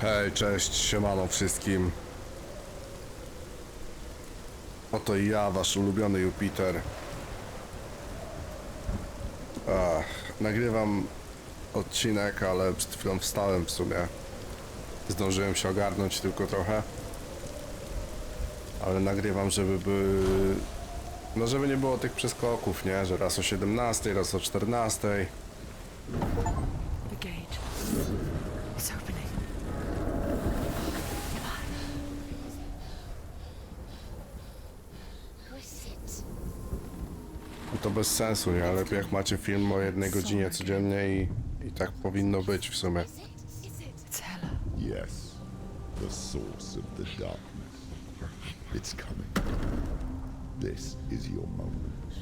Hej, cześć, siemano wszystkim. Oto i ja, wasz ulubiony Jupiter. Nagrywam odcinek, ale przed chwilą wstałem w sumie. Zdążyłem się ogarnąć tylko trochę. Ale nagrywam, żeby nie było tych przeskoków, nie? Że raz o 17, raz o 14. The gate. It's opening. To bez sensu, nie? Lepiej jak macie film o 1 godzinie codziennie i tak powinno być w sumie. It's Hella. Yes, the source of the darkness. It's coming. This is your moment.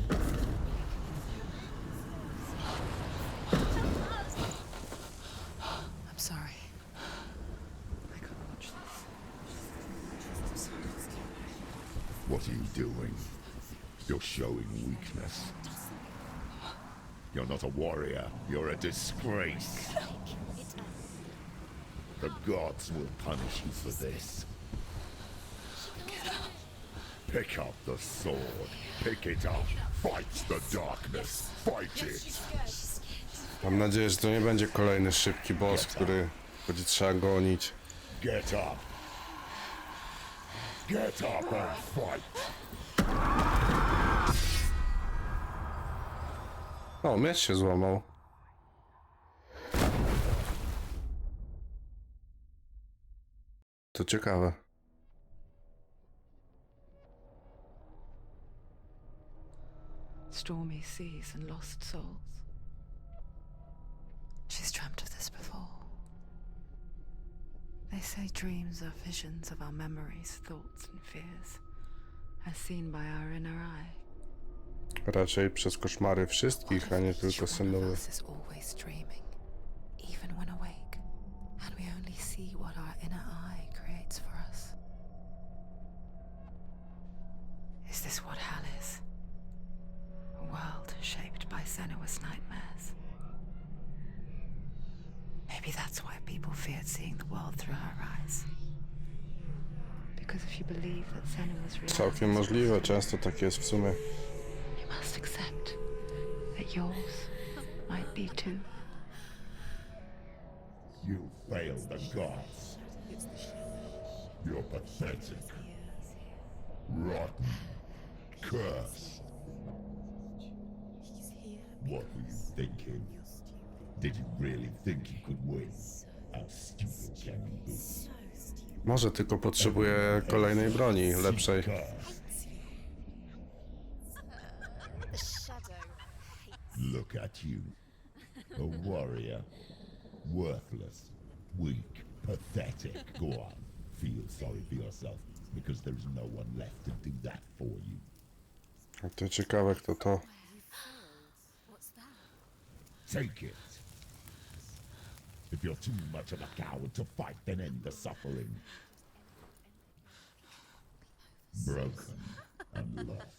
I'm sorry. I can't watch this. What are you doing? You're showing weakness. You're not a warrior. You're a disgrace. The gods will punish you for this. Pick up the sword. Pick it up. Fight the darkness. Fight it. Mam nadzieję, że to nie będzie kolejny szybki boss, który będzie trzeba gonić. Get up. Get up and fight. O, miecz się złamał. To ciekawe. Stormy seas and lost souls. She's dreamt of this before. They say dreams are visions of our memories, thoughts and fears, as seen by our inner eye. Raczej przez koszmary wszystkich, a nie tylko Each one of synowy. us is always dreaming, even when awake, and we only see what our inner eye creates for us. Is this what hell is? A world shaped by Senua's nightmares. Maybe that's why people feared seeing the world through her eyes. Because if you believe that Senua's reality Całkiem is możliwe, często tak jest w sumie. you must accept that yours might be too. You failed the gods. You're pathetic. Rotten. Cursed. What were you thinking? Did you really think you could win? How stupid can you be? Może tylko potrzebuję kolejnej broni, lepszej. Look at you. A warrior. Worthless. Weak. Pathetic. Go on. Feel sorry for yourself, because there's no one left to do that for you. To ciekawe, kto to. Take it. If you're too much of a coward to fight, then end the suffering. Broken and lost.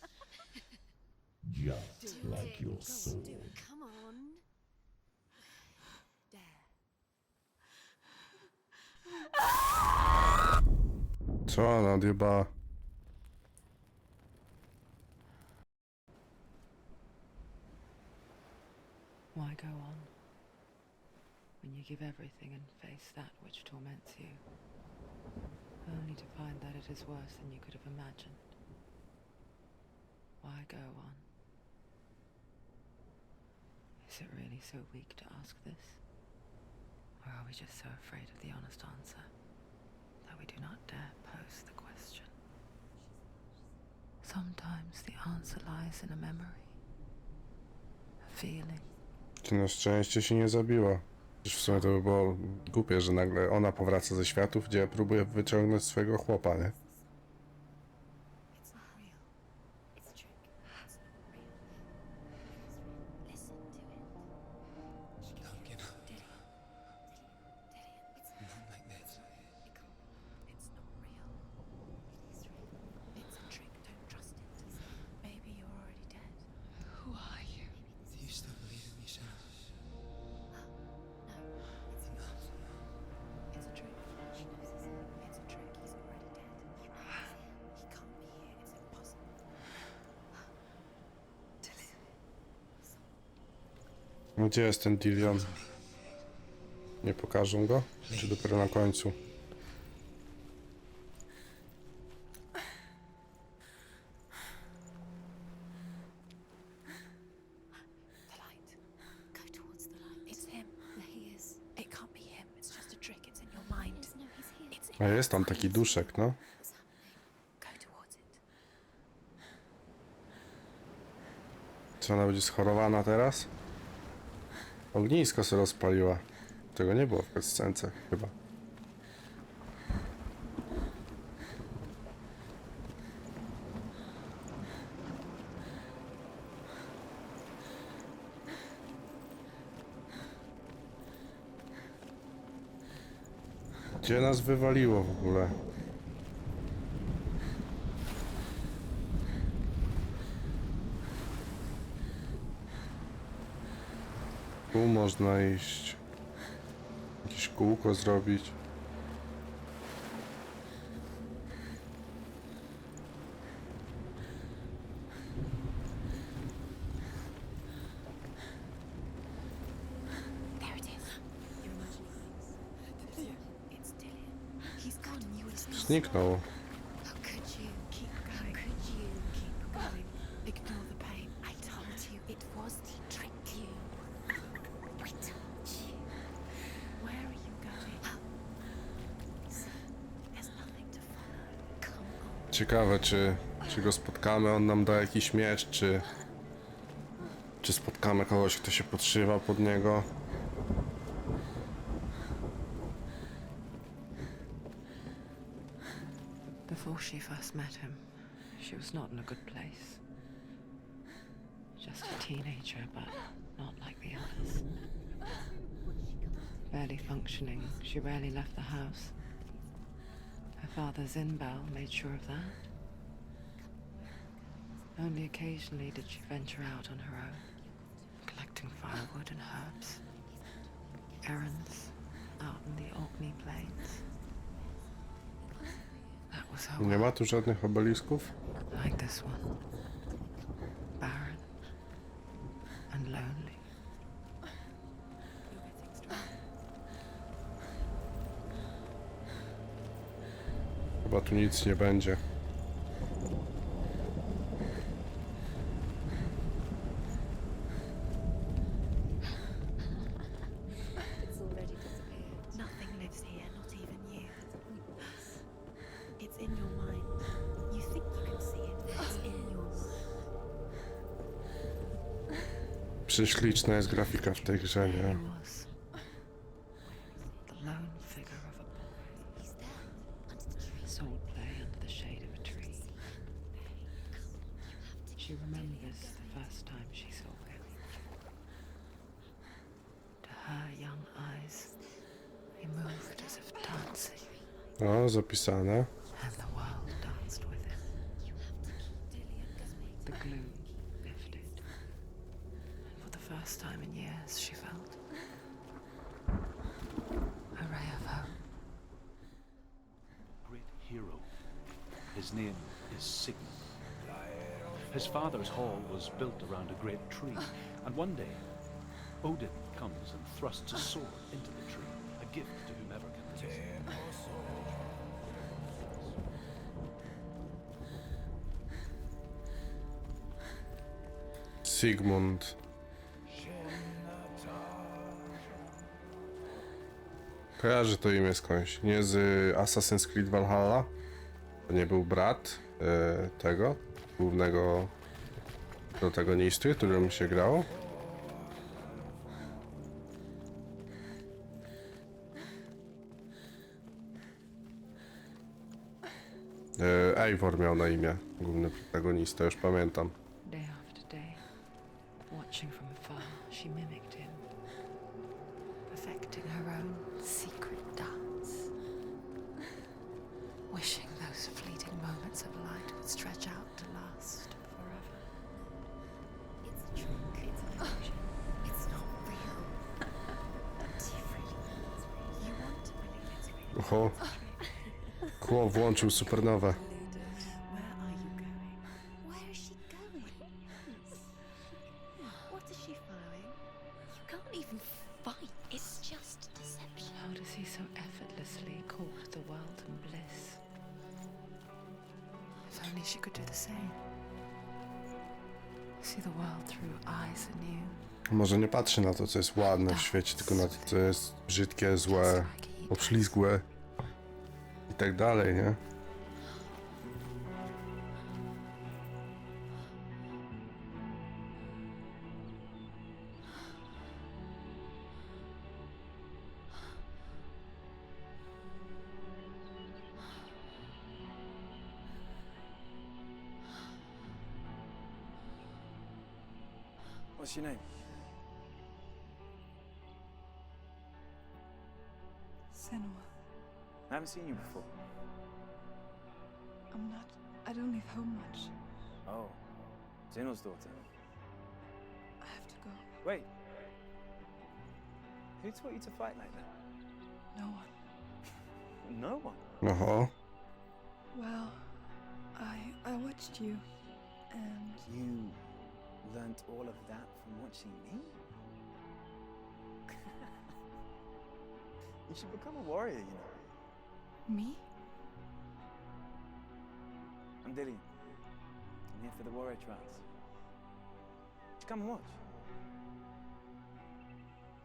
Just like your sword. Come on. Co ona odjebała? Why go on when you give everything and face that which torments you, only to find that it is worse than you could have imagined? Why go on? Is it really so weak to ask this? Or are we just so afraid of the honest answer that we do not dare pose the question? Sometimes the answer lies in a memory, a feeling. Czy na szczęście się nie zabiła? Przecież w sumie to by było głupie, że nagle ona powraca ze światów, gdzie próbuje wyciągnąć swojego chłopa, nie? It's not real. It's a trick. It's not real. Listen to it. Can't get up. Did it? It's Not like this. It's not real. It is real. It's a trick. Don't trust it. Maybe you're already dead. Who are you? Do you still believe in me, Shadow? No, it's a trick. Gdzie jest ten Dillion? Nie pokażą go? Czy dopiero na końcu? The light. Go towards the light. It's him. There he is. It can't be him. It's just a trick. It's in your mind. No, he's here. It's A jest tam taki duszek, no. What's happening? Go towards it. Czy ona będzie schorowana teraz? Ognisko się rozpaliła. Tego nie było w cutscence chyba. Gdzie nas wywaliło w ogóle? Tu można iść. Jakieś kółko zrobić. There it is. You're imagining things. It's Dillion. He's gone. You would have Zniknął. How could you keep going? How could you keep going? Ignore the pain. I told you it was the trick. You. I told you. Where are you going? See, there's nothing to follow. Come on. Ciekawe, czy go spotkamy, on nam da jakiś miecz, czy spotkamy kogoś, kto się podszywa pod niego. Before she first met him, she was not in a good place. Just a teenager, but not like the others. Barely functioning, she rarely left the house. Her father's in-bell made sure of that. Only occasionally did she venture out on her own, collecting firewood and herbs. Errands out in the Orkney plains. That was her Nie ma tu żadnych obelisków? like this one. Barren and lonely. Chyba tu nic nie będzie. It's already disappeared. Nothing lives here, not even you. It's in your mind. You think you can see it, but it's in your mind. Prześliczna jest grafika w tej grze, He nie? was the lone figure of a boy. He's there, under the tree. Soul play under the shade of a tree. She remembers the first time she saw him. To her young eyes, he moved as if dancing, O, zapisane. and the world danced with him. The gloom lifted, and for the first time in years, she felt a ray of hope. Great hero. His name is Sigmund. His father's hall was built around a great tree, and one day, Odin comes and thrusts a sword into the tree, a gift to whomever can resist. Sigmund. Kojarzę to imię skądś. Nie z Assassin's Creed Valhalla? To nie był brat tego głównego protagonisty, którym się grało? Eivor miał na imię główny protagonista, już pamiętam. Day after day, watching from afar, she mimicked him, perfecting her own secret dance, wishing those fleeting moments of light would stretch out to last forever. It's a trick. It's an illusion. It's not real. Do you really think it's real? You want to believe it's real. Oho. Kło włączył supernowę. Where are you going? Where is she going? What is she following? You He so effortlessly caught the world in bliss. If only she could do the same. See the world through eyes anew. Może nie patrzy na to, co jest ładne w świecie, tylko na to, co jest brzydkie, złe, obślizgłe i tak dalej, nie? What's your name? Senua. I haven't seen you before. I don't leave home much. Oh, Zenua's daughter. I have to go. Wait. Who taught you to fight like that? No one. No one. Oho. Well, I watched you, and You learnt all of that from watching me? You should become a warrior, you know. me? I'm Dillian. I'm here for the warrior trials. Just come and watch.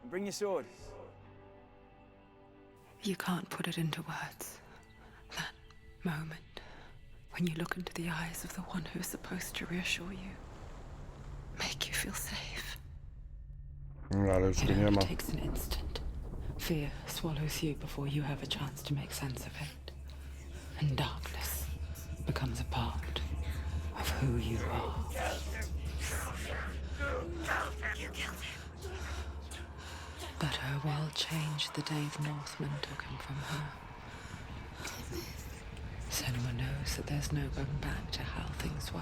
And bring your sword. You can't put it into words. That moment when you look into the eyes of the one who is supposed to reassure you, make you feel safe. No, ale już It go nie only ma. takes an instant. Fear swallows you before you have a chance to make sense of it. And darkness becomes a part of who you are. But her world changed the day the Northmen took him from her. Senua knows that there's no going back to how things were.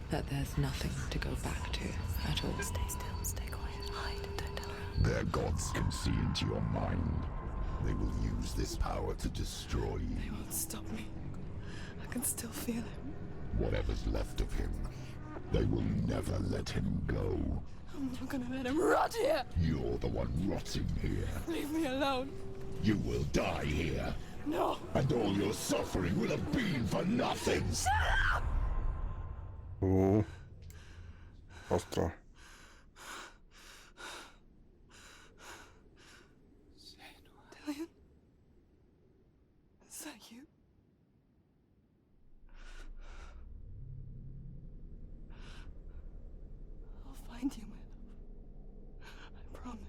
That there's nothing to go back to at all. Stay still, stay quiet, hide, don't tell her. Their gods can see into your mind. They will use this power to destroy you. They won't stop me. I can still feel him. Whatever's left of him, they will never let him go. I'm not gonna let him rot here. You're the one rotting here. Leave me alone. You will die here, No. and all your suffering will have been for nothing. Ostro. Dillian? Is that you? I'll find you, my love. I promise.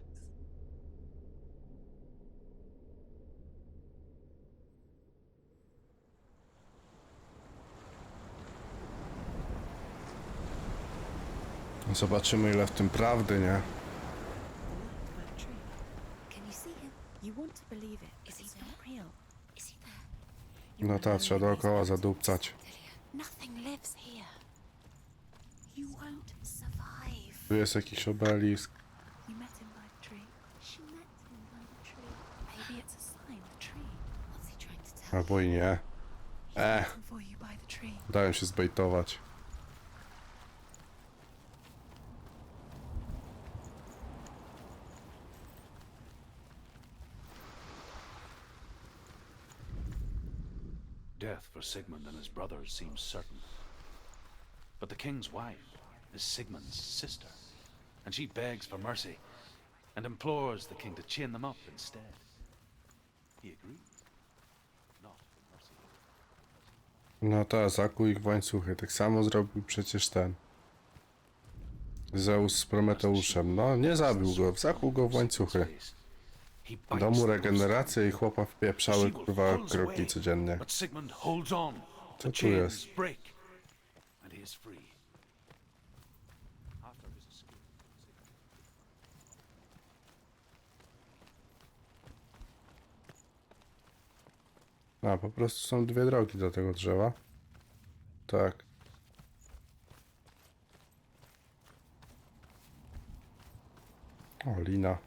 Zobaczymy, ile w tym prawdy, nie? That tree. Can you see him? You want to believe it, but he's not real. Is he there? No ta, trzeba dookoła zadupcać. Nothing lives here. You won't survive. Tu jest jakiś obelisk. We met him by the tree. She met him by the tree. Maybe it's a sign, the tree. What's he trying to tell Albo i nie. you? Looking for you by the tree. Dają się zbejtować. Death for Sigmund and his brothers seems certain. But the king's wife is Sigmund's sister, and she begs for mercy and implores the king to chain them up instead. He agrees. Not for mercy. No ta, zakuł ich w łańcuchy. Tak samo zrobił przecież ten Zeus z Prometeuszem. No, nie zabił go, zakuł go w łańcuchy. Da mu regenerację i chłopa wpieprzały kurwa kroki codziennie. But Sigmund holds on. Co The tu chains jest? break, and he is free. After his escape, A, po prostu są dwie drogi do tego drzewa. Tak. O, lina.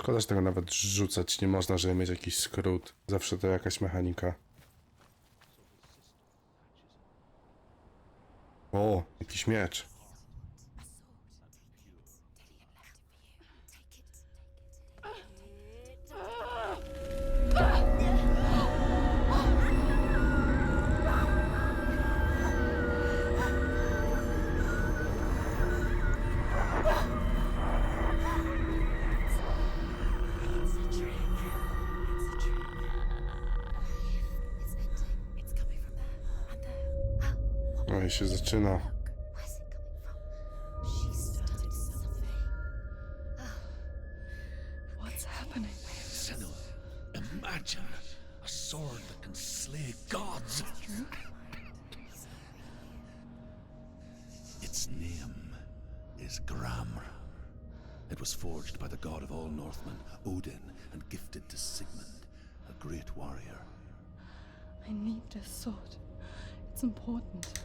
Szkoda, że tego nawet rzucać nie można, żeby mieć jakiś skrót. Zawsze to jakaś mechanika. O, jakiś miecz. A sword. Take it. Dillian left it for you. Take it. No i się zaczyna. Where's it coming from? She started something. What's happening? Senua, imagine a sword that can slay gods. Its name is Gram. It was forged by the god of all Northmen, Odin, and gifted to Sigmund, a great warrior. I need this sword. It's important.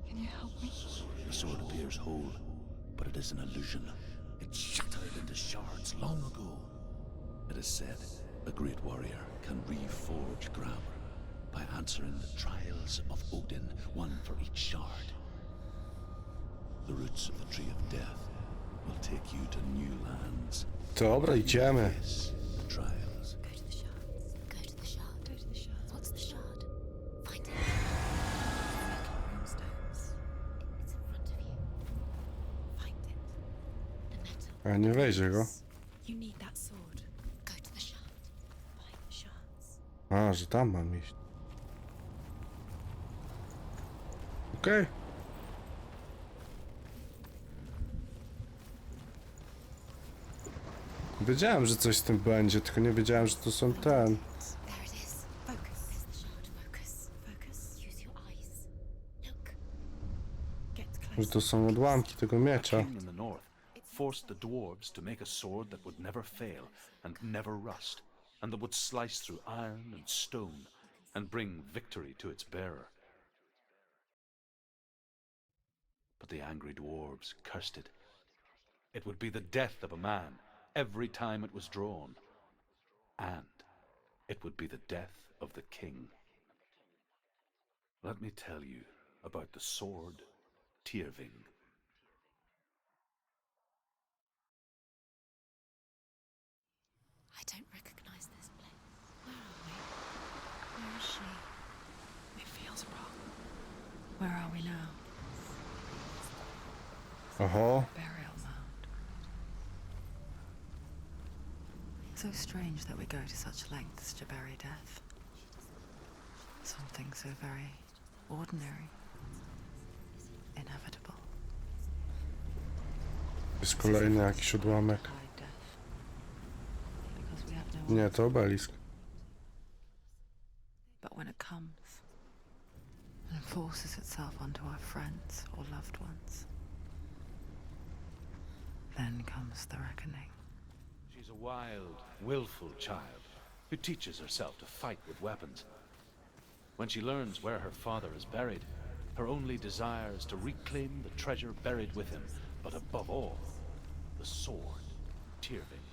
Can you help me? The sword appears whole, but it is an illusion. It shattered into shards long ago. It is said a great warrior can reforge Gram by answering the trials of Odin, one for each shard. The roots of the Tree of Death will take you to new lands. Dobra, idziemy. Face the trials. Go to the shards. Go to the shard. Go to the shards. What's the shard? Find it. Runestones. It's in front of you. Find it. The metal. A nie wejdzie go. You need that sword. Go to the shard. Find the shards. A, że tam mam iść. Okej. Wiedziałem, że coś z tym będzie, tylko nie wiedziałem, że to są ten. There it is. Focus. There's the shard. Focus. Focus. Use your eyes. Look. Get Że close. to są odłamki tego A miecza. king in the north forced the dwarves to make a sword that would never fail and never rust, and that would slice through iron and stone and bring victory to its bearer. But the angry dwarves cursed it. It would be the death of a man every time it was drawn, and it would be the death of the king. Let me tell you about the sword Tyrving. I don't recognize this place. Where are we? Where is she? It feels wrong. Where are we now? Oho. Burial mound. So strange that we go to such lengths to bury death. Something so very ordinary, inevitable. Jest kolejny jakiś odłamek. Hide death. Because we have no Nie, to obelisk. But when it comes and forces itself onto our friends or loved ones, then comes the reckoning. She's a wild, willful child who teaches herself to fight with weapons. When she learns where her father is buried, her only desire is to reclaim the treasure buried with him, but above all, the sword, Tyrving.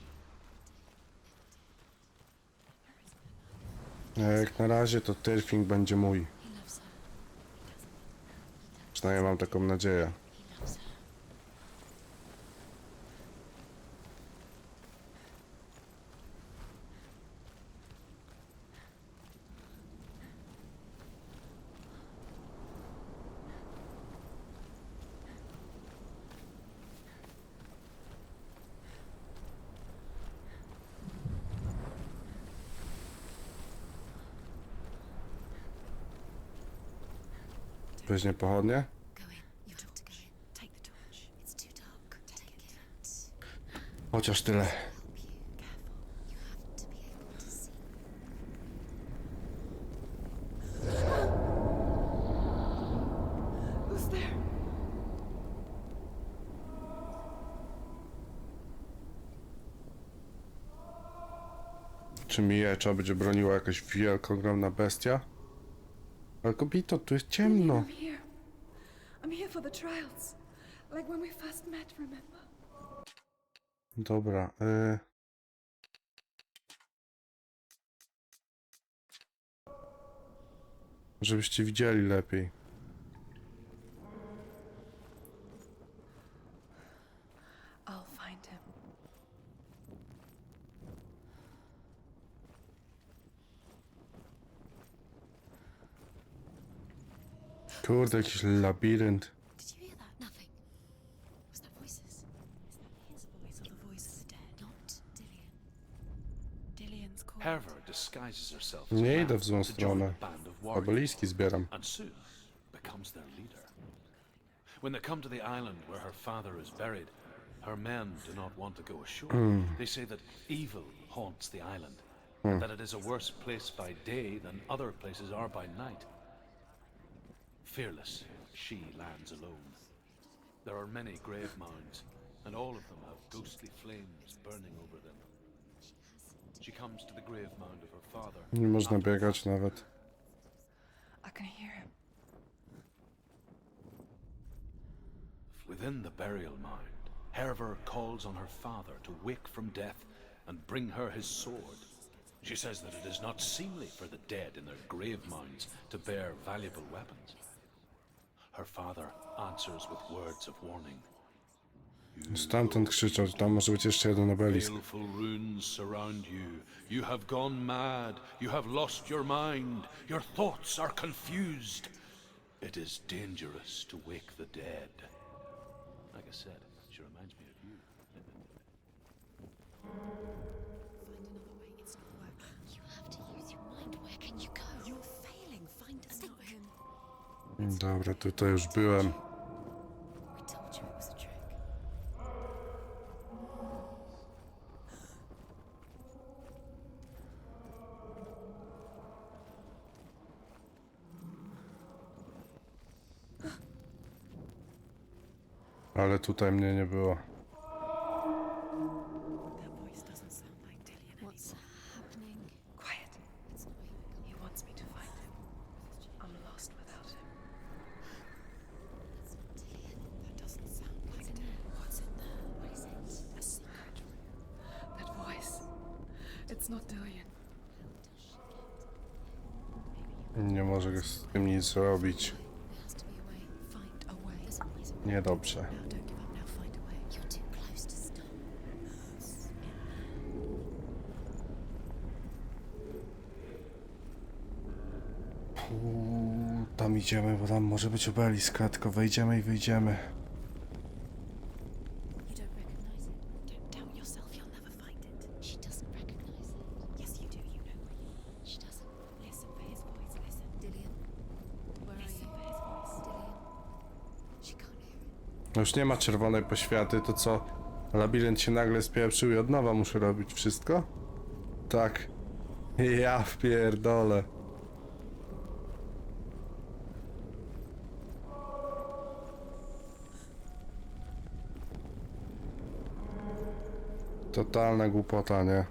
Jak na razie to Tyrfing będzie mój. He loves her. Przynajmniej mam taką nadzieję. He loves her. Weźmie pochodnie? Go in. You're told to go in. Take the torch. It's too dark. Take it. Chociaż tyle. Help you. Careful. You have to be able to see. Who's there? Czy miecza będzie broniła jakaś wielka, ogromna bestia? Ale kobito, tu jest ciemno. I'm here. I'm here for the trials. Like when we first met, remember? Dobra, żebyście widzieli lepiej. I'll find him. Kurde, jakiś labirynt. Did you hear that? Nothing. Was that voices? Is that his voice or the voice of the dead? Not Dillian. Dillian's called. Herver disguises herself as a Nie man idę w złą to join stronę. a band of warriors, Obeliski zbieram. and soon become becomes their leader. When they come to the island where her father is buried, her men do not want to go ashore. They say that evil haunts the island, and that it is a worse place by day than other places are by night. Fearless, she lands alone. There are many grave mounds, and all of them have ghostly flames burning over them. She comes to the grave mound of her father. Nie można biegać nawet. I can hear him. Within the burial mound, Herver calls on her father to wake from death and bring her his sword. She says that it is not seemly for the dead in their grave mounds to bear valuable weapons. Her father answers with words of warning. Stamtąd krzyczał, tam może być jeszcze jeden obelisk. Baleful runes surround you. You have gone mad. You have lost your mind. Your thoughts are confused. It is dangerous to wake the dead. Like I said, she reminds me of you. Find another way. It's not working. You have to use your mind. Where can you go? You're failing. Find a thing. Dobra, tutaj już byłem. We told you it was a trick. Ale tutaj mnie nie było. That voice doesn't sound like Dillian. What's happening? Quiet. It's not even. He wants me to find him. I'm lost without him. It's not Dillian. That doesn't sound like Dillian. What's in there? What is it? A secret room. That voice. It's not Dillian. Nie mogę z tym nic robić. There has to be a way. Find a way. There's always a way. Niedobrze. Now, don't give up now. Find a way. You're too close to stop. Tam idziemy, bo tam może być obelisk, tylko wejdziemy i wyjdziemy. You don't recognize it. Don't doubt yourself. You'll never find it. She doesn't recognize it. Yes, you do. You know. She doesn't. Listen for his voice. Listen. Dillian. Where are you? For his voice. Dillian. She can't hear it. No już nie ma czerwonej poświaty, to co? Labirynt się nagle spieprzył i od nowa muszę robić wszystko? Tak. Ja wpierdolę. Totalna głupota, nie?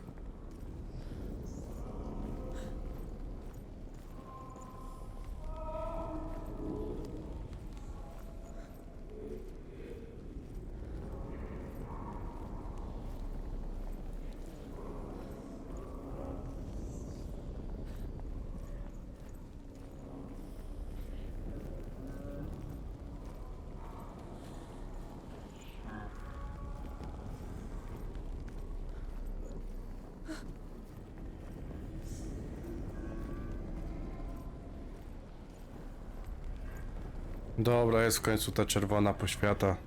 Dobra, jest w końcu ta czerwona poświata.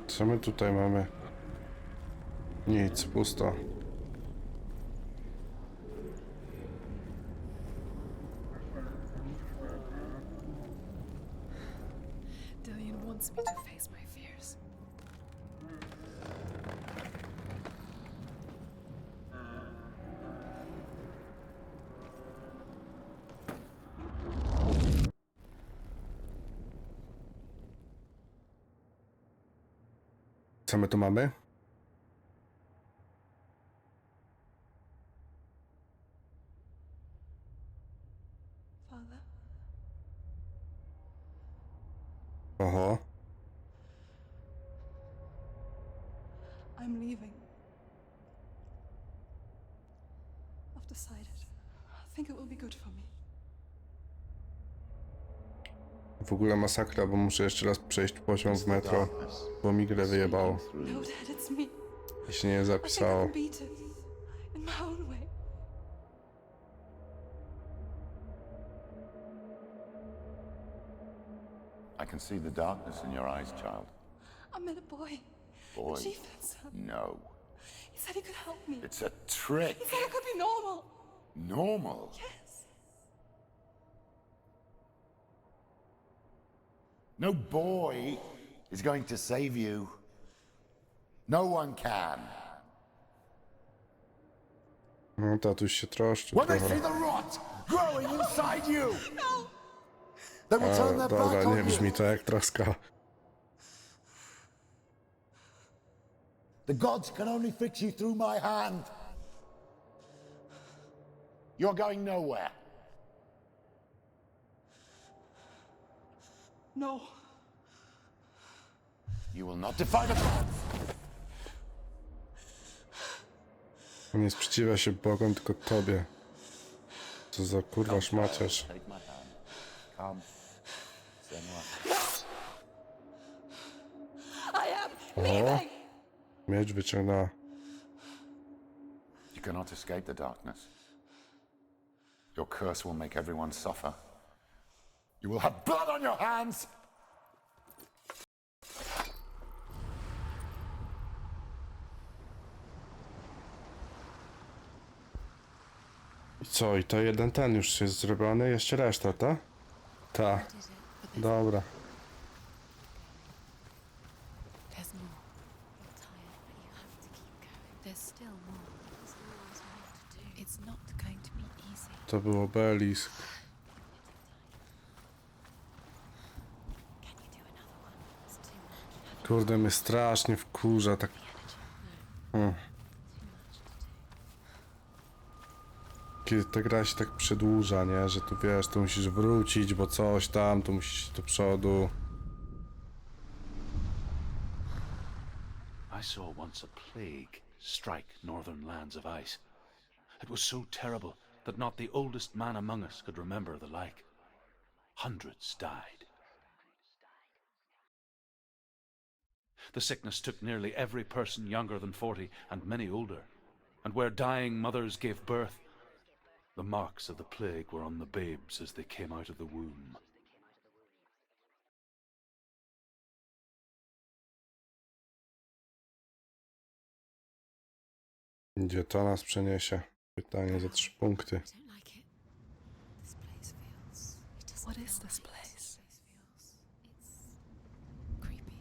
Co my tutaj mamy? Nic, pusto. Dillian wants me to face my fears. Co my tu mamy? Father? Oho. I'm leaving. I've decided. I think it will be good for me. W ogóle masakra, bo muszę jeszcze raz przejść poziom w metro, bo mi grę wyjebało. No, Dad, it's me. I się nie I think I zapisało. can beat it. In my own way. I can see the darkness in your eyes, child. I met a boy. Boy. The chief and son. No. He said he could help me. It's a trick. He said I could be normal. Normal. Yes. No boy is going to save you. No one can. No, tatuś się troszczy When they see trochę. the rot growing inside you, they will turn their Dobra, back nie on you. brzmi to jak troska. The gods can only fix you through my hand. You're going nowhere. No. You will not defy the gods. Nie sprzeciwia się Bogom, tylko tobie. Co za kurwa szmaciarz. Take my hand. Come. Senua. I am O, leaving. miecz wyciągnęła. You cannot escape the darkness. Your curse will make everyone suffer. You will have blood on your hands. I co, i to jeden ten już jest zrobiony? Jeszcze reszta, ta? Ta. Dobra. There's more. You're tired, but you have to keep going. There's still more. There's always more to do. It's not going to be easy. To był obelisk. Can you do another one? It's too much. Kurde, mnie strasznie wkurza tak. Kiedy ta gra się tak przedłuża, nie? Że tu wiesz, tu musisz wrócić, bo coś tam, tu musisz iść do przodu. I saw once a plague strike northern lands of ice. It was so terrible that not the oldest man among us could remember the like. Hundreds died. The sickness took nearly every person younger than 40 and many older. And where dying mothers gave birth, the marks of the plague were on the babes as they came out of the womb. Gdzie to nas przeniesie? Pytanie za 3 punkty. I don't like it. This place feels... It doesn't What feel is this right. place? This feels... It's... creepy.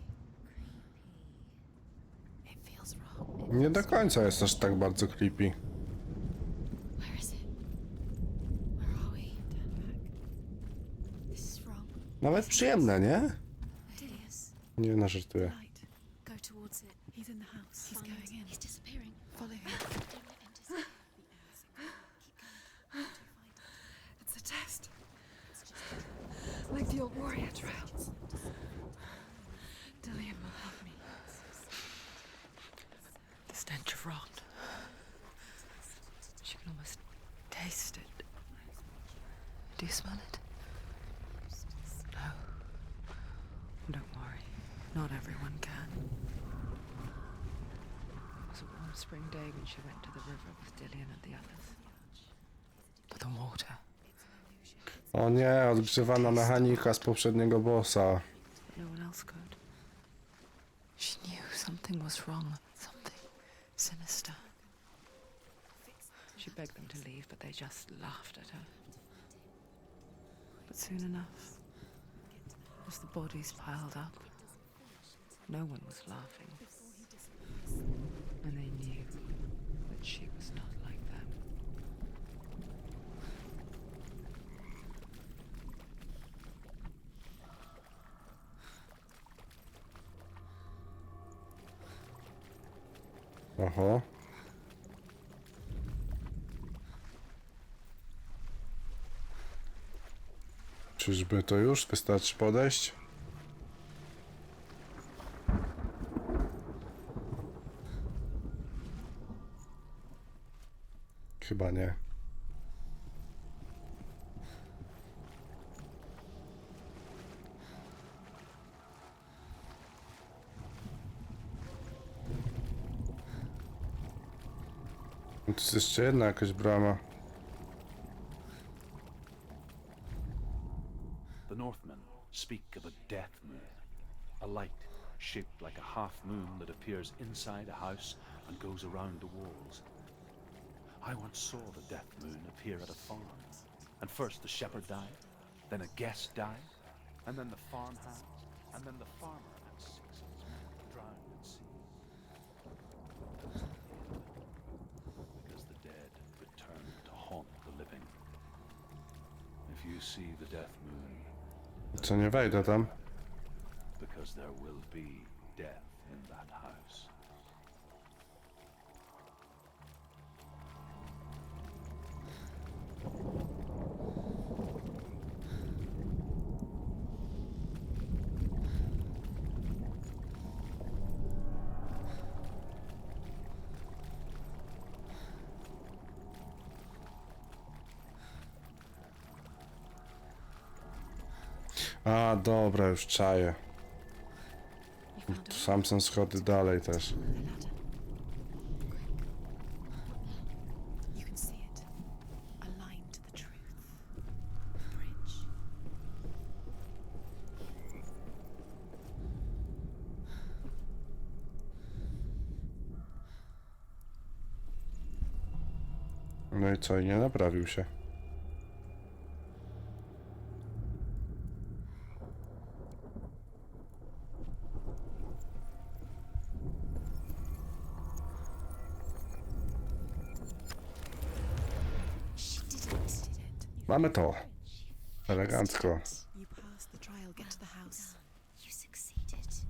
It feels wrong. Nie do końca jest aż tak bardzo creepy. Where is it? Where are we? Turn back. This is wrong. Nawet przyjemne, nie? Hideous. Nie, no żartuję. Light. Go towards it. He's in the house. He's Find going in. He's disappearing. Follow him. Don't let him disappear. Keep going. It's a test. Like the old warrior trials. Dillian will help me. The stench of rot. She can almost taste it. Do you smell it? No. Don't worry. Not everyone can. It was a warm spring day when she went to the river with Dillian and the others. But the water. O nie, odgrzewana mechanika z poprzedniego bossa. But no one else could. She knew something was wrong. Something sinister. She begged them to leave, but they just laughed at her. But soon enough, as the bodies piled up, no one was laughing. And they knew that she was not like them. Oho. Czyżby to już? Wystarczy podejść? Chyba nie. Tu jest jeszcze jedna jakaś brama. The Northmen speak of a death moon, a light shaped like a half moon that appears inside a house and goes around the walls. I once saw the death moon appear at a farm, and first the shepherd died, then a guest died, and then the farmhand, and then the farmer and 6 of his men drowned at sea. Because the dead return to haunt the living. If you see the death moon, Co, nie wejdę tam? because there will be death in that house. A, dobra, już czaję. Tu sam są schody dalej też. You can see it. A line to the truth. A bridge. No i co, i nie naprawił się. Mamy to. Elegancko. You pass the trial, get to the house. You succeeded.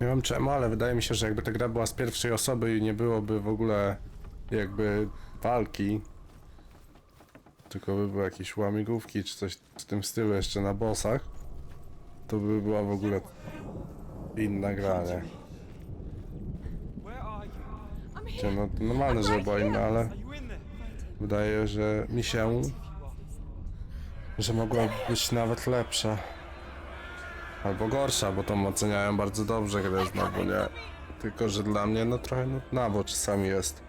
Nie wiem czemu, ale wydaje mi się, że jakby ta gra była z pierwszej osoby i nie byłoby w ogóle jakby walki, tylko by były jakieś łamigłówki czy coś w tym stylu jeszcze na bossach, to by była w ogóle inna gra, nie? Gdzie, no to normalne, że była inna, ale wydaje, że mi się, że mogła być nawet lepsza. Albo gorsza, bo tą oceniają bardzo dobrze, grę znowu nie. Tylko, że dla mnie no trochę nudna, bo czasami jest.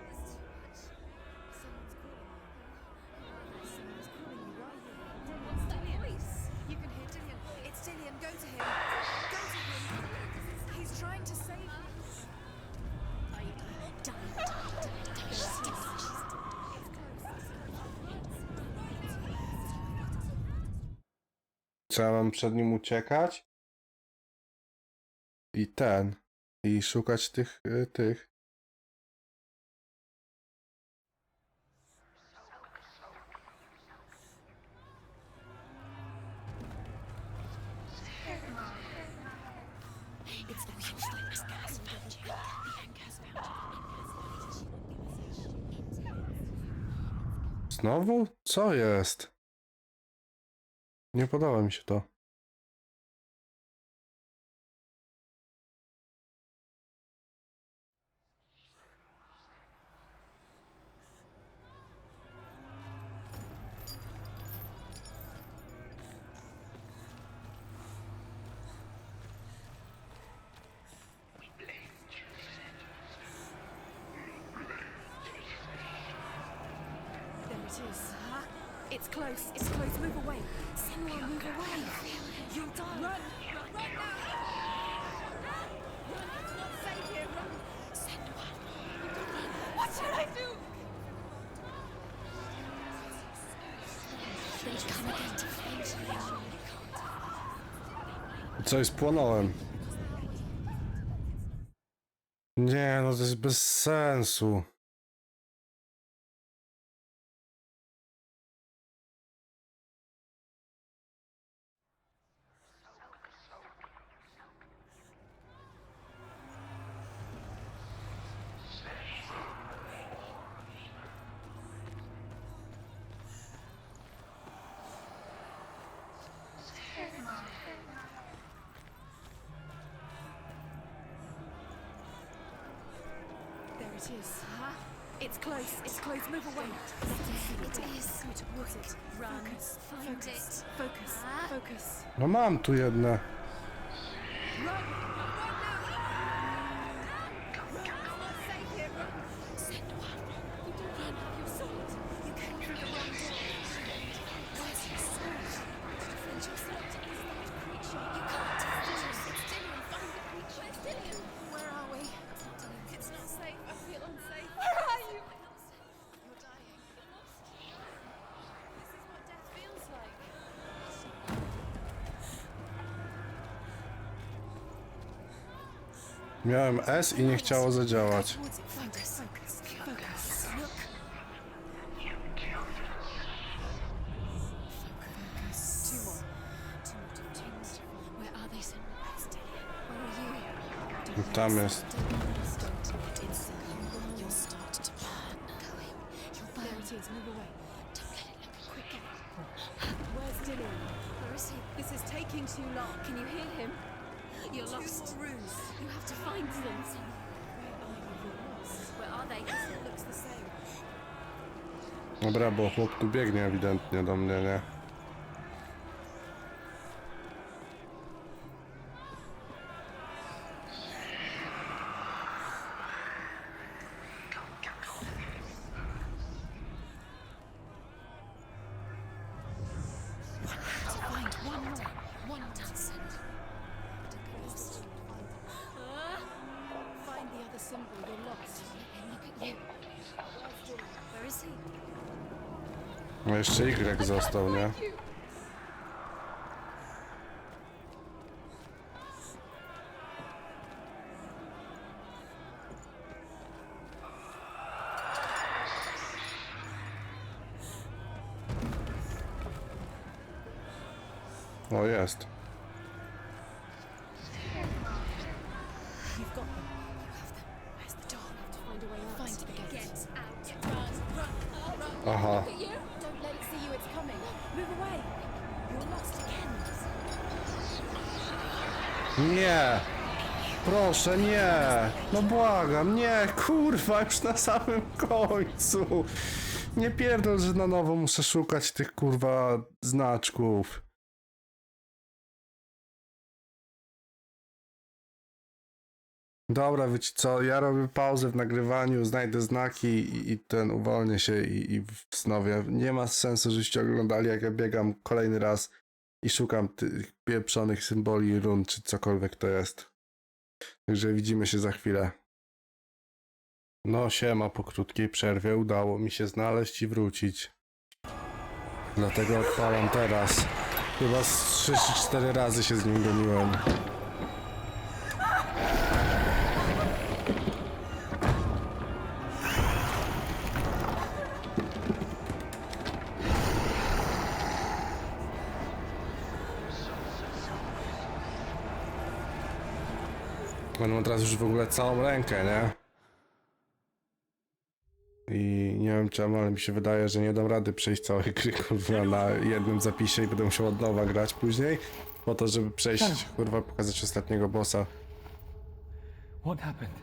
Co ja mam przed nim uciekać? I szukać tych. Znowu? Co jest? Nie podoba mi się to. It's close. It's close. Move away. Senua, move away. You'll die. Run! Run now! Run! It's not safe here. Run! Senua! What should I do? They come again to finish you. Co jest, płonąłem? Nie, no to jest bez sensu. There it is. It's close. It's close. Move away. It is. Go towards it. Run. Find it. Focus. Focus. No mam tu jedne. Miałem S i nie chciało zadziałać. Tam jest. This is taking too long. Can you hear him? You're lost. You have to find them. Where are they? It looks the same. Dobra, bo chłop tu biegnie ewidentnie do mnie, nie? No jeszcze Y został, nie? O, jest. Aha. Nie! Proszę, nie! No błagam, nie! Kurwa, już na samym końcu! Nie pierdol, że na nowo muszę szukać tych kurwa znaczków. Dobra, wiecie co, ja robię pauzę w nagrywaniu, znajdę znaki i ten uwolnię się i wznowię. Nie ma sensu, żebyście oglądali, jak ja biegam kolejny raz i szukam tych pieprzonych symboli, run, czy cokolwiek to jest. Także widzimy się za chwilę. No siema, po krótkiej przerwie udało mi się znaleźć i wrócić. Dlatego odpalam teraz. Chyba z 3 czy 4 razy się z nim goniłem. On ma teraz już w ogóle całą rękę, nie? I nie wiem czemu, ale mi się wydaje, że nie dam rady przejść całej gry, kurwa, na jednym zapisie i będę musiał od nowa grać później, po to, żeby przejść, kurwa, pokazać ostatniego bossa. What happened?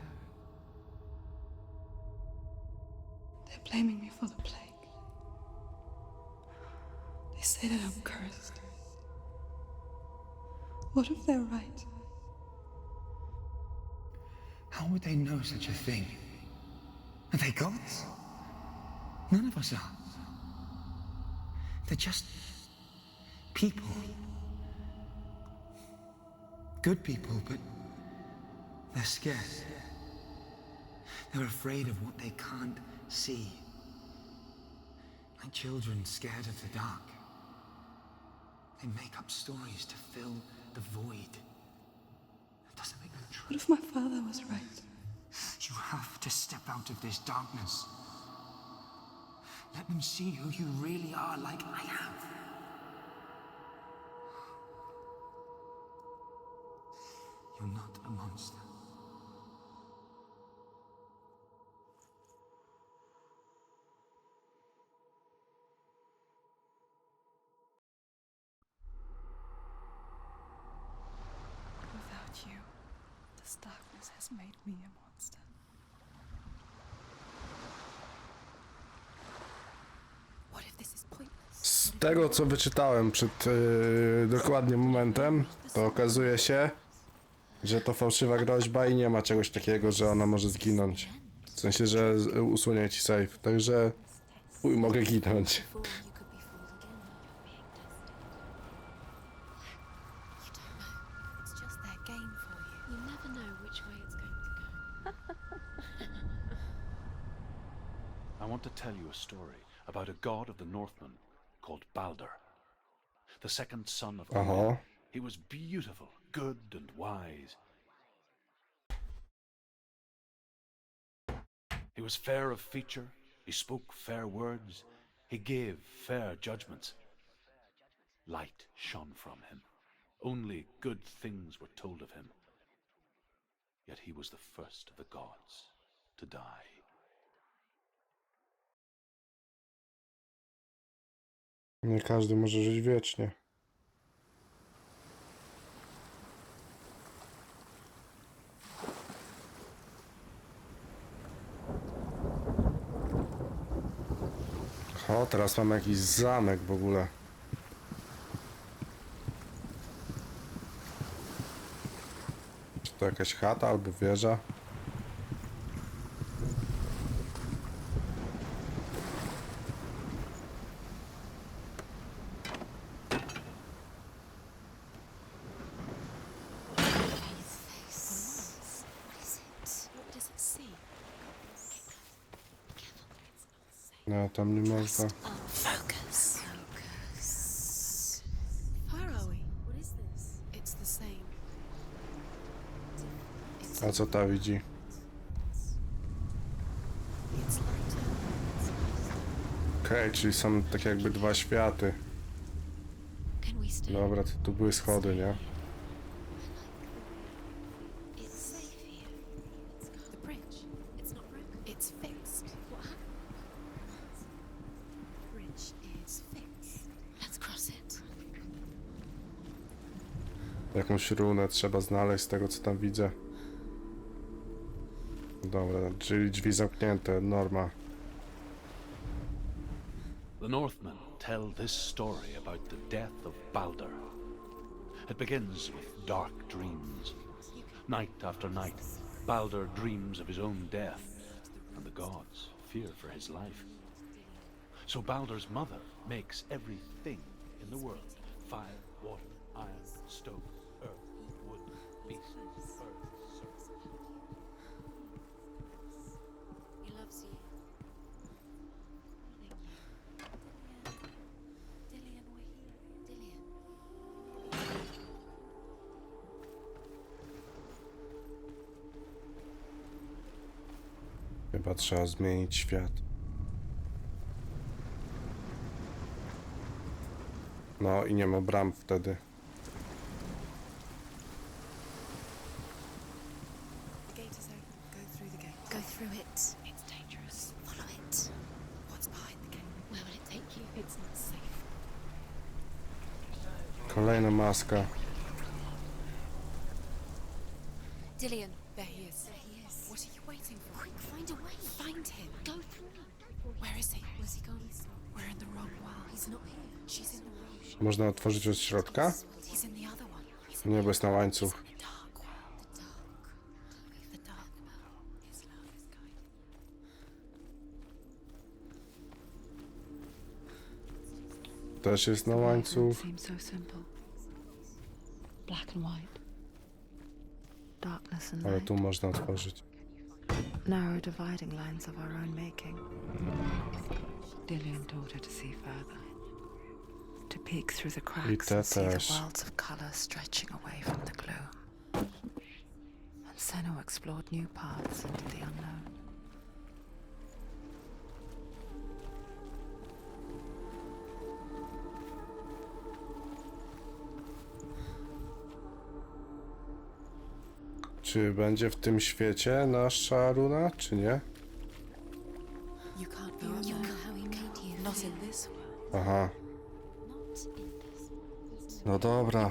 They're blaming me for the plague. They say that I'm cursed. What if they're right? How would they know such a thing? Are they gods? None of us are. They're just people. Good people, but they're scared. They're afraid of what they can't see. Like children scared of the dark. They make up stories to fill the void. That doesn't make them true. What if my father was right? You have to step out of this darkness. Let them see who you really are, like I have. You're not a monster. Without you, this darkness has made me a monster. tego co wyczytałem przed dokładnie momentem, to okazuje się, że to fałszywa groźba i nie ma czegoś takiego, że ona może zginąć. W sensie, że usunie ci save, także mogę ginąć. Before you could be fooled again. You're being tested. You don't know. It's just their game for you. You never know which way it's going to go. I want to tell you a story about a god of the Northmen called Balder, the second son of Odin. He was beautiful, good, and wise. He was fair of feature, he spoke fair words, he gave fair judgments. Light shone from him. Only good things were told of him. Yet he was the first of the gods to die. Nie każdy może żyć wiecznie. O, teraz mamy jakiś zamek w ogóle. Czy to jakaś chata albo wieża? What does it see? No, tam nie można. Focus. Focus. Where are we? What is this? It's the same. A co ta widzi? It's lighter. Okej, czyli są tak jakby dwa światy. Can we stay? Dobra, to tu były schody, nie? It's safe here. The bridge. It's not broken. It's fixed. What happened? The bridge is fixed. Let's cross it. Jakąś runę trzeba znaleźć z tego co tam widzę. Dobra, czyli drzwi zamknięte, norma. The Northmen tell this story about the death of Balder. It begins with dark dreams. Night after night, Balder dreams of his own death, and the gods fear for his life. So Balder's mother makes everything in the world: fire, water, iron, stone, earth, wood, beasts, birds, serpents. He loves you. Dillian, we're here. Dillian. Chyba trzeba zmienić świat. No i nie ma bram wtedy. The gate is open. Go through the gate. Go through it. It's dangerous. Follow it. What's behind the gate? Where will it take you? It's not safe. Kolejna maska. Dillian. There he is. There he is. What are you waiting for? Quick, find a way. Find him. Go through. Where is he? Where's he gone? We're in the wrong world. He's not here. She's in the wrong. Można otworzyć od środka? He's in the other one. He's Nie, bo jest na łańcuch. in the dark world. The dark world. His love is guiding. Też jest na łańcuch. Seems so simple. Black and white. Darkness and Ale light. tu można otworzyć. Narrow dividing lines of our own making. Dillian taught her to see further. To peek through the cracks te and see też. the worlds of colour stretching away from the gloom. And Senua explored new paths into the unknown. Czy będzie w tym świecie nasza runa, czy nie? You can't be you know how he made you. Not in this world. Aha. Not in this world. No dobra.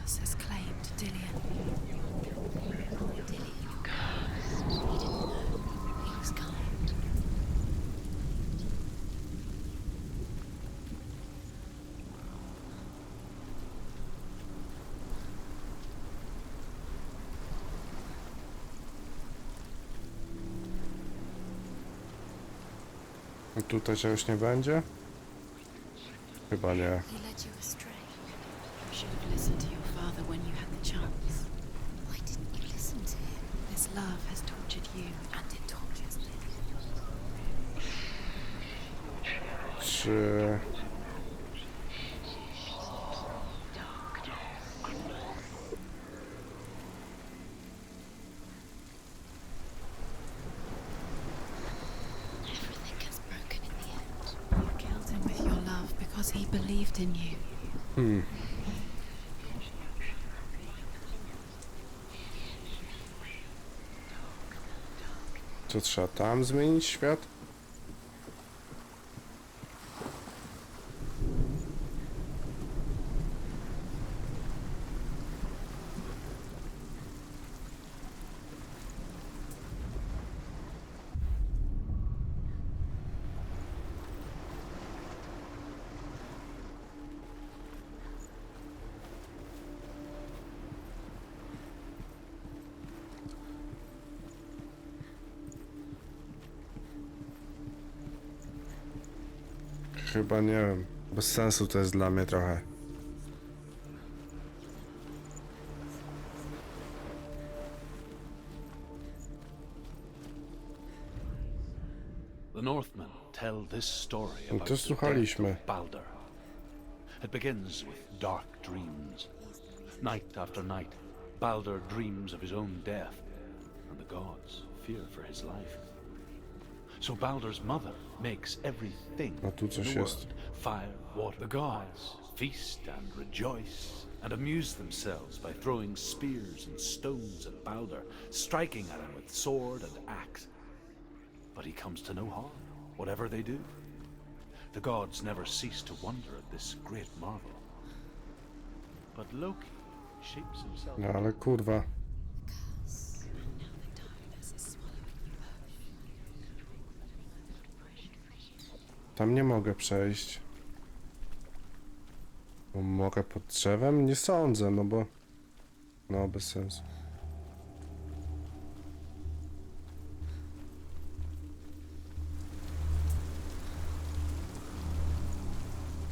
curse has claimed Dillian. Dillian, you're cursed. He didn't know. He was kind. A tutaj czegoś nie będzie? Chyba nie. He led you astray. You should have listened to your father when you had the chance. Why didn't you listen to him? This love has tortured you, and it tortures me. Czy... Everything gets broken in the end. You killed him with your love because he believed in you. Co trzeba tam zmienić świat? Chyba nie wiem. Bez sensu to jest dla mnie trochę. The Northmen tell this story No about to the death słuchaliśmy. of Balder. It begins with dark dreams. Night after night, Balder dreams of his own death, and the gods fear for his life. So Balder's mother makes everything A tu in coś the jest. world, fire, water. The gods feast and rejoice and amuse themselves by throwing spears and stones at Balder, striking at him with sword and axe. But he comes to no harm, whatever they do. The gods never cease to wonder at this great marvel. But Loki shapes himself. No ale kurwa. Tam nie mogę przejść. Bo mogę pod drzewem? Nie sądzę, no bo... No, bez sensu.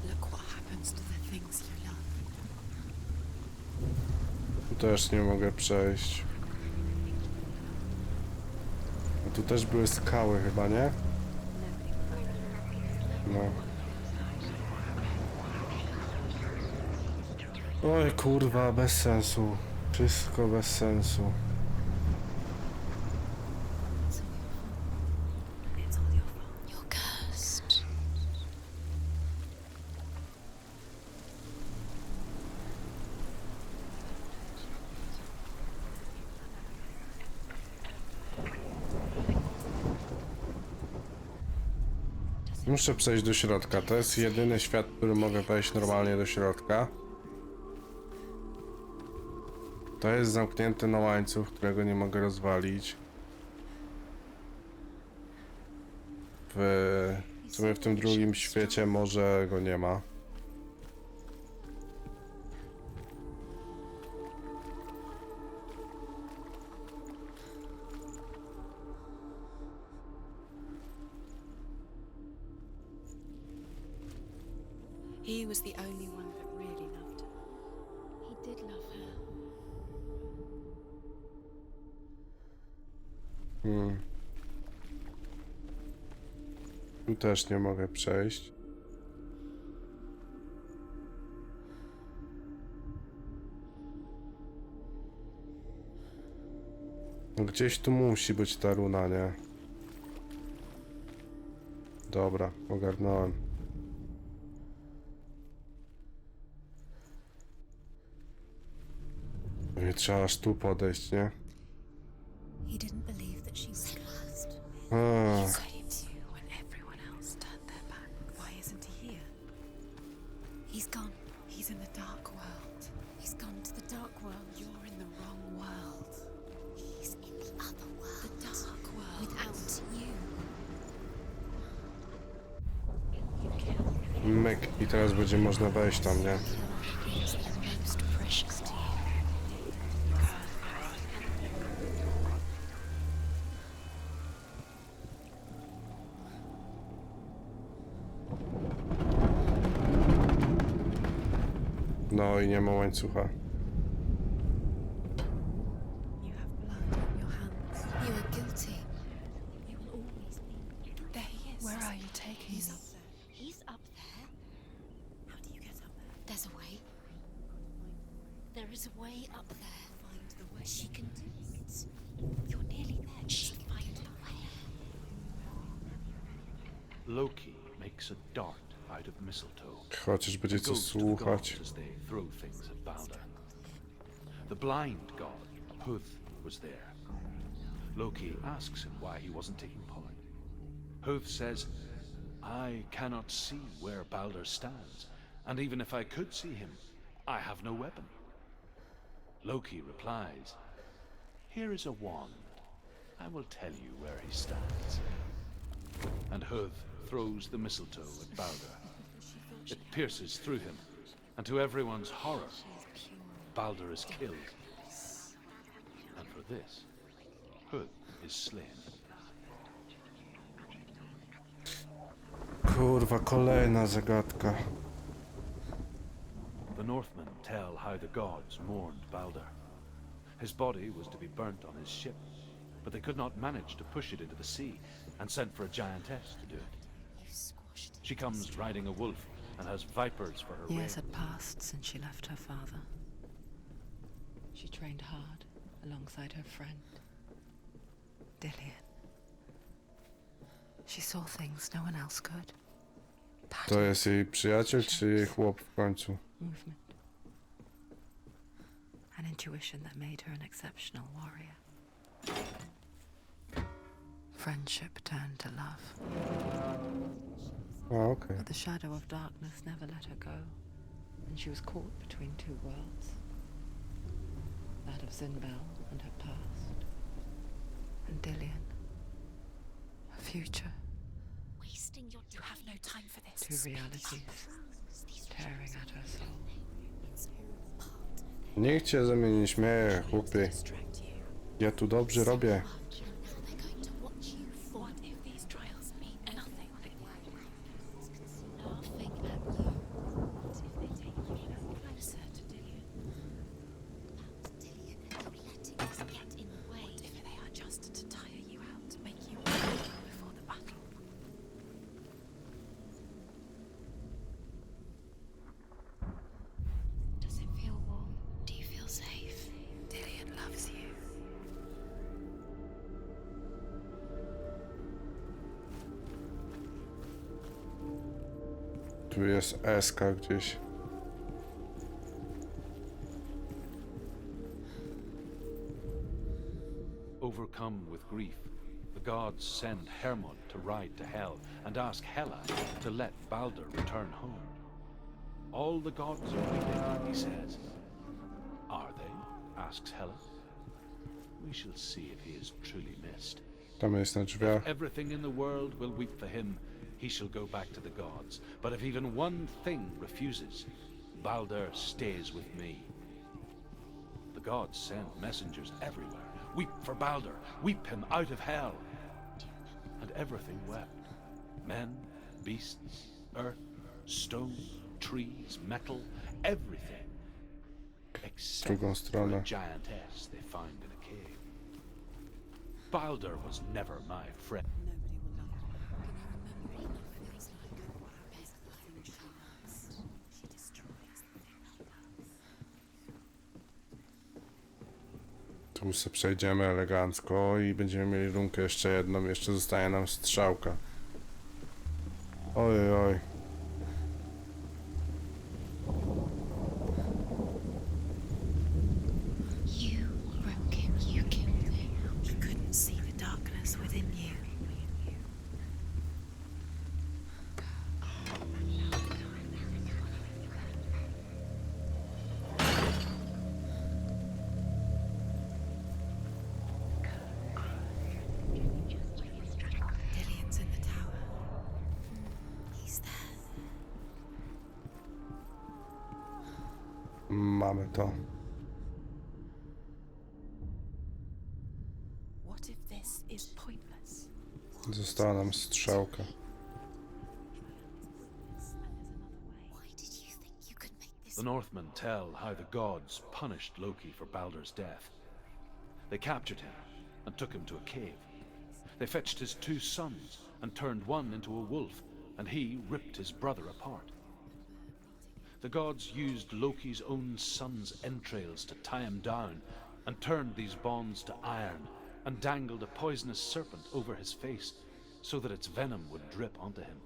Look what happens to the things you love. Tu też nie mogę przejść. A tu też były skały chyba, nie? No. Oj kurwa, bez sensu. Wszystko bez sensu. It's all your fault. You're cursed. Muszę przejść do środka. To jest jedyny świat, w którym mogę wejść normalnie do środka. To jest zamknięte na łańcuch, którego nie mogę rozwalić. W sumie w tym drugim świecie może go nie ma. He was the only one that really loved her. He did love her. Tu też nie mogę przejść. No gdzieś tu musi być ta runa, nie? Dobra, ogarnąłem. Nie trzeba aż tu podejść, nie? He didn't believe that she was cursed. A, He came to you when everyone else turned their back. Why isn't he here? He's gone. He's in the dark world. He's gone to the myk i teraz będzie można wejść tam, nie? Things that are most precious to you. No i nie ma łańcucha. You have blood on your hands. You are guilty. You will always be. There he is. Where are you taking He's me? up there. He's up there. How do you get up there? There's a way. There is a way up there. Find the way. She can do it. You're nearly there. Just find the way. Loki makes a dart out of mistletoe. Chociaż będzie and co goes to the słuchać. gods as they throw things at Balder. The blind god, Huth, was there. Loki asks him why he wasn't taking part. Huth says, I cannot see where Balder stands, and even if I could see him, I have no weapon. Loki replies, here is a wand. I will tell you where he stands. And Huth throws the mistletoe at Balder. It pierces through him, and to everyone's horror, Balder is killed. And for this, Huth is slain. Kurwa, kolejna zagadka. The Northmen tell how the gods mourned Balder. His body was to be burnt on his ship, but they could not manage to push it into the sea, and sent for a giantess to do it. She comes riding a wolf and has vipers for her Years wings. had passed since she left her father. She trained hard alongside her friend, Dillian. She saw things no one else could. To jest jej przyjaciel czy jej chłop w końcu? Movement. An intuition that made her an exceptional warrior. Friendship turned to love. A, okej. But the shadow of darkness never let her go, and she was caught between two worlds. That of Zinbel and her past, and Dillian, her future. Wasting your time. You have no time for this. Two realities tearing at her soul. Niech cię ze mnie nie śmieje, chłopie. Ja tu dobrze robię. They're going to watch you. What if these trials mean nothing? Laughing at you. What if they take you closer to Dillian? Dillian, you're letting us get in the way. What if they are just to tire you out, to make you weak before the battle? Does it feel warm? Do you feel safe? Dillian loves you. Tu jest SK gdzieś. Overcome with grief, the gods send Hermod to ride to Hell and ask Hela to let Balder return home. All the gods are weeping, he says. Are they? Asks Hela. We shall see if he is truly missed. Tam jest na drzwiach. Everything in the world will weep for him. He shall go back to the gods. But if even one thing refuses, Balder stays with me. The gods send messengers everywhere. Weep for Balder. Weep him out of hell. And everything wept. Men, beasts, earth, stone, trees, metal, everything. Except Drugą for a stronę. giantess they find in a cave. Balder was never my friend. Tu se przejdziemy elegancko i będziemy mieli runkę jeszcze jedną. Jeszcze zostaje nam strzałka. Oj, oj. You broke him. You killed him. You couldn't see the darkness within you. Dillian's in the tower. He's there. mamy to. What if this is pointless? Została nam strzałka. Why did you think you could make this? The Northmen tell how the gods punished Loki for Baldur's death. They captured him and took him to a cave. They fetched his 2 sons and turned one into a wolf, and he ripped his brother apart. The gods used Loki's own son's entrails to tie him down and turned these bonds to iron and dangled a poisonous serpent over his face so that its venom would drip onto him.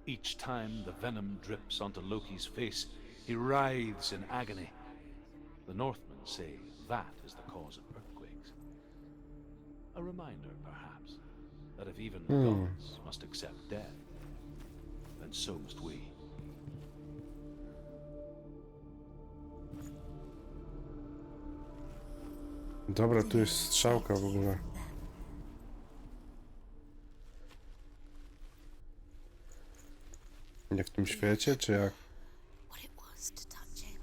Each time the venom drips onto Loki's face, he writhes in agony. The Northmen say that is the cause of earthquakes. A reminder, perhaps, that if even gods must accept death, then so must we. Dobra, tu jest strzałka w ogóle. Nie w tym świecie, czy jak? What it was to touch him.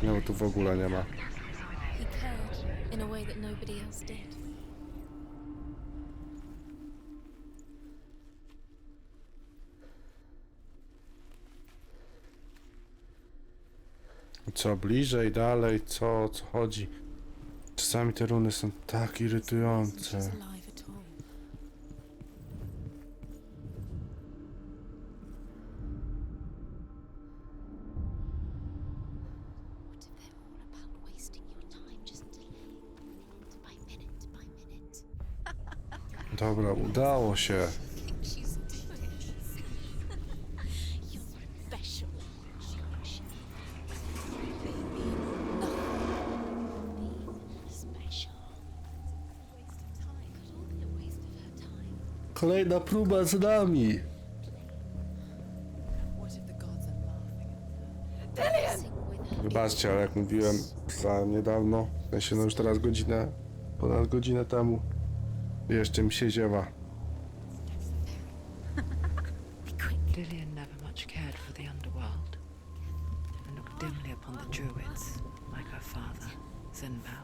No, tu w ogóle nie ma. He cared in a way that nobody else did. Co bliżej, dalej, co chodzi? Czasami te runy są tak irytujące. She's alive at all. What if they're all about wasting your time just minute by minute by minute? Dobra, udało się. She's doing. You're special. Special. Waste of time. Could all be a waste of her time. Kolejna próba z nami. What if the gods are laughing? Dancing with her. Wybaczcie, ale jak mówiłem za niedawno, w sensie no już teraz ponad godzinę temu, jeszcze mi się ziewa. Be quick. Dillion never much cared for the underworld and looked dimly upon the druids like her father, Zinbao.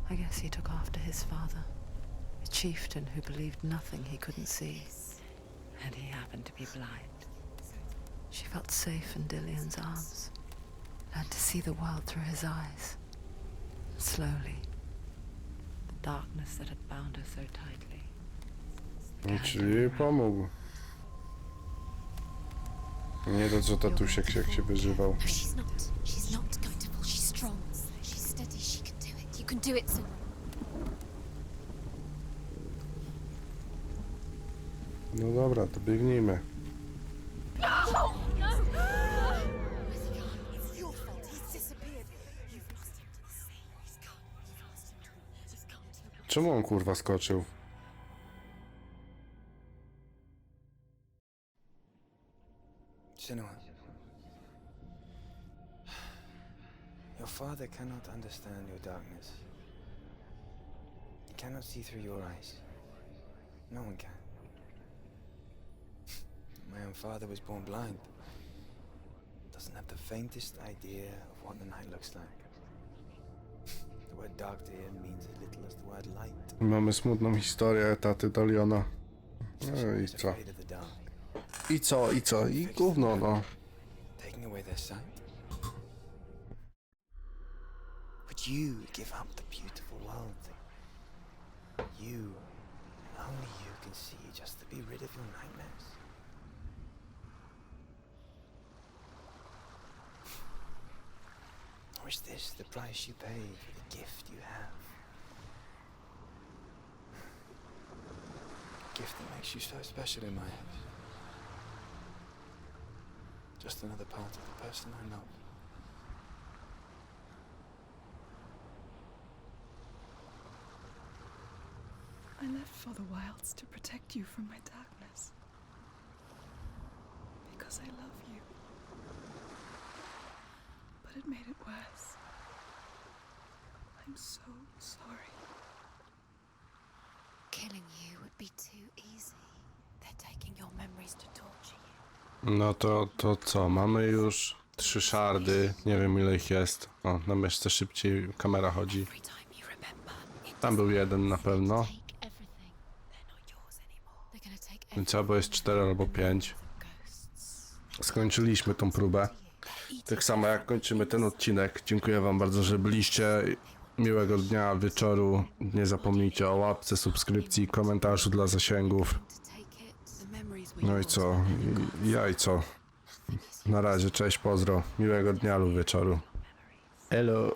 I guess he took after his father, a chieftain who believed nothing he couldn't see, and he happened to be blind. She felt safe in Dillion's arms, learned to see the world through his eyes. Slowly, the darkness that had bound her so tightly began to Czyli unravel. pomógł. Nie to co tatusiek jak się wyżywał. No, she's not. She's not going to fall. She's strong. She's steady. She can do it. You can do it, Senua. No dobra, to biegnijmy. It's your fault. He's disappeared. You've lost him to the sea. He's gone. You've lost him to it. He's gone to the... Czemu on kurwa skoczył? Senua. Your father cannot understand your darkness. He cannot see through your eyes. No one can. My own father was born blind. Doesn't have the faintest idea of what the night looks like. The word dark to him means as little as the word light. Mamy smutną historię taty Daliona. No i He's co? afraid of the dark. I co? I co? I gówno no. Taking away their sight? Would you give up the beautiful world that you, and only you can see, just to be rid of your nightmares? Or is this the price you pay for the gift you have? A gift that makes you so special in my eyes. Just another part of the person I love. I left for the wilds to protect you from my darkness. Because I love you. But it made it worse. I'm so sorry. Killing you would be too easy. They're taking your memories to torture you. No to co? Mamy już 3 szardy. Nie wiem ile ich jest. O, na myszce szybciej kamera chodzi. Every time you remember, it Tam był jeden na pewno. take everything. They're not yours anymore. They're gonna take Więc albo jest 4 albo 5. ghosts. Skończyliśmy tą próbę. Tak samo jak kończymy ten odcinek. Dziękuję wam bardzo, że byliście. Miłego dnia, wieczoru. Nie zapomnijcie o łapce, subskrypcji, komentarzu dla zasięgów. To take it. The memories were No i yours. co? Jajco. Na razie, cześć, pozdro. Miłego dnia lub wieczoru. Elo.